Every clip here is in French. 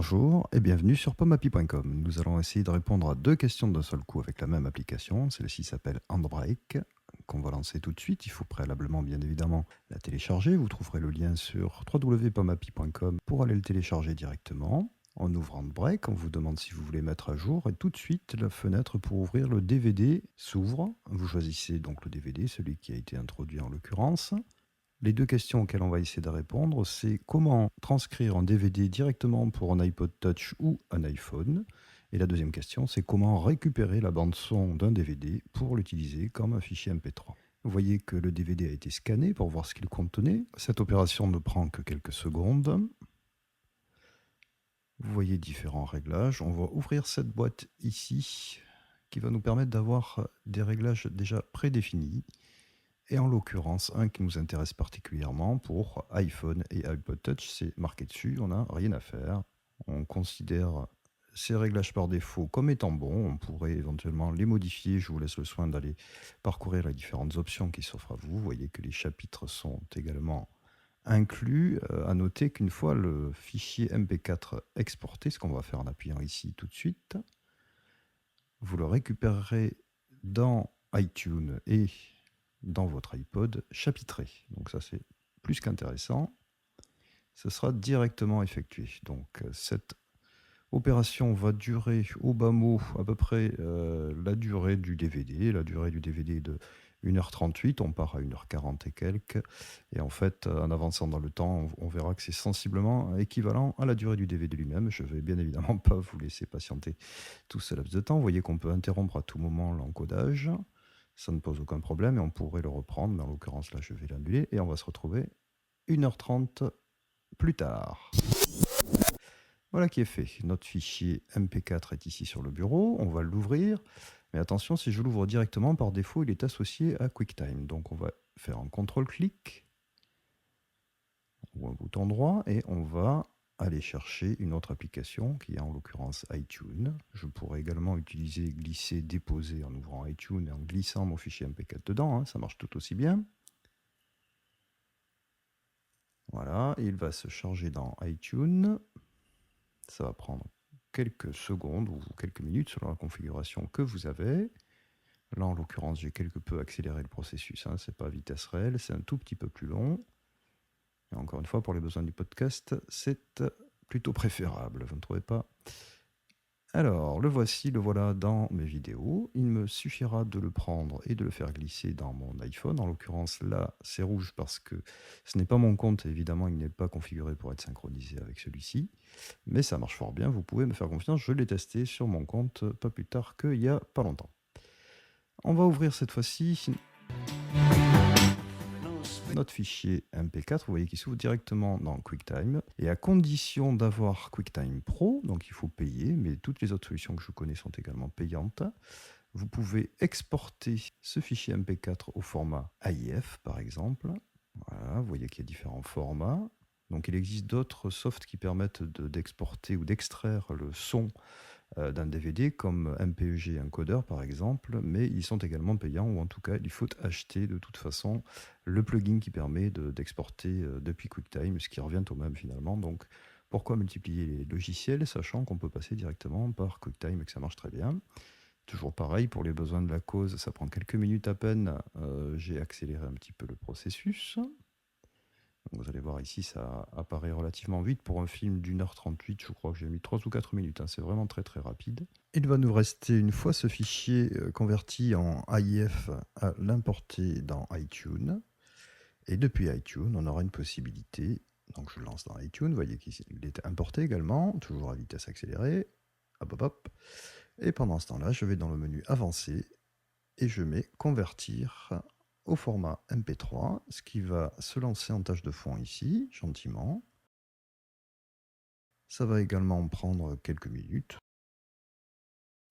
Bonjour et bienvenue sur pomapi.com. Nous allons essayer de répondre à deux questions d'un seul coup avec la même application. Celle-ci s'appelle Handbrake, qu'on va lancer tout de suite. Il faut préalablement, bien évidemment, la télécharger. Vous trouverez le lien sur www.pomapi.com pour aller le télécharger directement. On ouvre Handbrake, on vous demande si vous voulez mettre à jour et tout de suite, la fenêtre pour ouvrir le DVD s'ouvre. Vous choisissez donc le DVD, celui qui a été introduit en l'occurrence. Les deux questions auxquelles on va essayer de répondre, c'est comment transcrire un DVD directement pour un iPod Touch ou un iPhone. Et la deuxième question, c'est comment récupérer la bande-son d'un DVD pour l'utiliser comme un fichier MP3. Vous voyez que le DVD a été scanné pour voir ce qu'il contenait. Cette opération ne prend que quelques secondes. Vous voyez différents réglages. On va ouvrir cette boîte ici qui va nous permettre d'avoir des réglages déjà prédéfinis. Et en l'occurrence, un qui nous intéresse particulièrement pour iPhone et iPod Touch, c'est marqué dessus, on n'a rien à faire. On considère ces réglages par défaut comme étant bons, on pourrait éventuellement les modifier, je vous laisse le soin d'aller parcourir les différentes options qui s'offrent à vous. Vous voyez que les chapitres sont également inclus. À noter qu'une fois le fichier MP4 exporté, ce qu'on va faire en appuyant ici tout de suite, vous le récupérerez dans iTunes et dans votre iPod chapitré. Donc ça c'est plus qu'intéressant. Ce sera directement effectué. Donc cette opération va durer au bas mot à peu près la durée du DVD. La durée du DVD est de 1h38, on part à 1h40 et quelques. Et en fait, en avançant dans le temps, on verra que c'est sensiblement équivalent à la durée du DVD lui-même. Je ne vais bien évidemment pas vous laisser patienter tout ce laps de temps. Vous voyez qu'on peut interrompre à tout moment l'encodage. Ça ne pose aucun problème et on pourrait le reprendre, mais en l'occurrence là je vais l'annuler et on va se retrouver 1h30 plus tard. Voilà qui est fait. Notre fichier MP4 est ici sur le bureau, on va l'ouvrir, mais attention, si je l'ouvre directement, par défaut il est associé à QuickTime. Donc on va faire un contrôle-clic ou un bouton droit et on va aller chercher une autre application qui est en l'occurrence iTunes. Je pourrais également utiliser glisser, déposer en ouvrant iTunes et en glissant mon fichier MP4 dedans, hein, ça marche tout aussi bien. Voilà, il va se charger dans iTunes. Ça va prendre quelques secondes ou quelques minutes selon la configuration que vous avez. Là, en l'occurrence, j'ai quelque peu accéléré le processus. Hein, c'est pas à vitesse réelle, c'est un tout petit peu plus long. Et encore une fois, pour les besoins du podcast, c'est plutôt préférable, vous ne trouvez pas? Alors, le voici, le voilà dans mes vidéos. Il me suffira de le prendre et de le faire glisser dans mon iPhone. En l'occurrence, là, c'est rouge parce que ce n'est pas mon compte. Évidemment, il n'est pas configuré pour être synchronisé avec celui-ci. Mais ça marche fort bien, vous pouvez me faire confiance. Je l'ai testé sur mon compte pas plus tard qu'il y a pas longtemps. On va ouvrir cette fois-ci notre fichier MP4, vous voyez qu'il s'ouvre directement dans QuickTime, et à condition d'avoir QuickTime Pro, donc il faut payer, mais toutes les autres solutions que je connais sont également payantes, vous pouvez exporter ce fichier MP4 au format AIF par exemple. Voilà, vous voyez qu'il y a différents formats. Donc il existe d'autres softs qui permettent d'exporter ou d'extraire le son d'un DVD comme MPEG Encoder par exemple, mais ils sont également payants, ou en tout cas il faut acheter de toute façon le plugin qui permet d'exporter depuis QuickTime, ce qui revient au même finalement. Donc pourquoi multiplier les logiciels, sachant qu'on peut passer directement par QuickTime et que ça marche très bien. Toujours pareil, pour les besoins de la cause, ça prend quelques minutes à peine, j'ai accéléré un petit peu le processus. Donc vous allez voir ici, ça apparaît relativement vite. Pour un film d'1h38, je crois que j'ai mis 3 ou 4 minutes. Hein. C'est vraiment très très rapide. Il va nous rester, une fois ce fichier converti en AIF, à l'importer dans iTunes. Et depuis iTunes, on aura une possibilité. Donc je le lance dans iTunes. Vous voyez qu'il est importé également, toujours à vitesse accélérée. Hop, hop, hop. Et pendant ce temps-là, je vais dans le menu avancé et je mets convertir au format MP3, ce qui va se lancer en tâche de fond ici, gentiment. Ça va également prendre quelques minutes,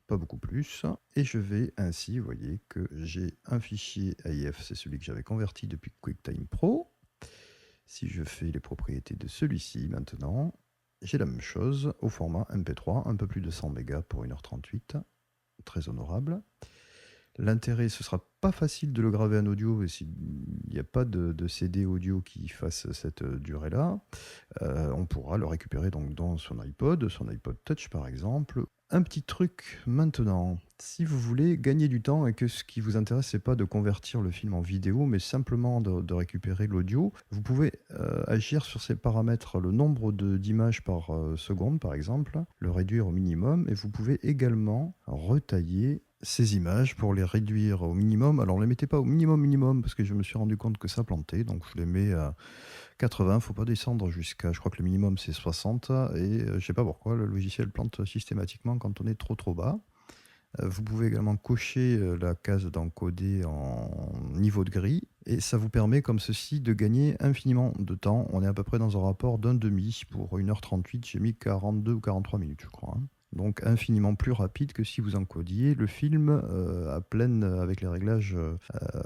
pas beaucoup plus. Et je vais ainsi, vous voyez que j'ai un fichier AIF, c'est celui que j'avais converti depuis QuickTime Pro. Si je fais les propriétés de celui-ci maintenant, j'ai la même chose au format MP3, un peu plus de 100 mégas pour 1h38, très honorable. L'intérêt, ce sera pas facile de le graver en audio, et il n'y a pas de CD audio qui fasse cette durée-là. On pourra le récupérer donc dans son iPod Touch par exemple. Un petit truc maintenant, si vous voulez gagner du temps et que ce qui vous intéresse, c'est pas de convertir le film en vidéo, mais simplement de récupérer l'audio, vous pouvez agir sur ces paramètres, le nombre d'images par seconde par exemple, le réduire au minimum, et vous pouvez également retailler ces images pour les réduire au minimum. Alors, ne les mettez pas au minimum parce que je me suis rendu compte que ça plantait, donc je les mets à 80, faut pas descendre jusqu'à, je crois que le minimum c'est 60, et je sais pas pourquoi, le logiciel plante systématiquement quand on est trop bas. Vous pouvez également cocher la case d'encoder en niveau de gris, et ça vous permet comme ceci de gagner infiniment de temps. On est à peu près dans un rapport d'un demi pour 1h38, j'ai mis 42 ou 43 minutes je crois, hein. Donc infiniment plus rapide que si vous encodiez le film à pleine avec les réglages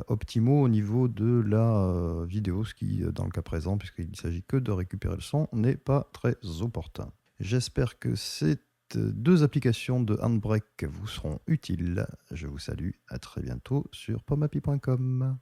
optimaux au niveau de la vidéo, ce qui, dans le cas présent, puisqu'il ne s'agit que de récupérer le son, n'est pas très opportun. J'espère que ces deux applications de Handbrake vous seront utiles. Je vous salue, à très bientôt sur pomapi.com.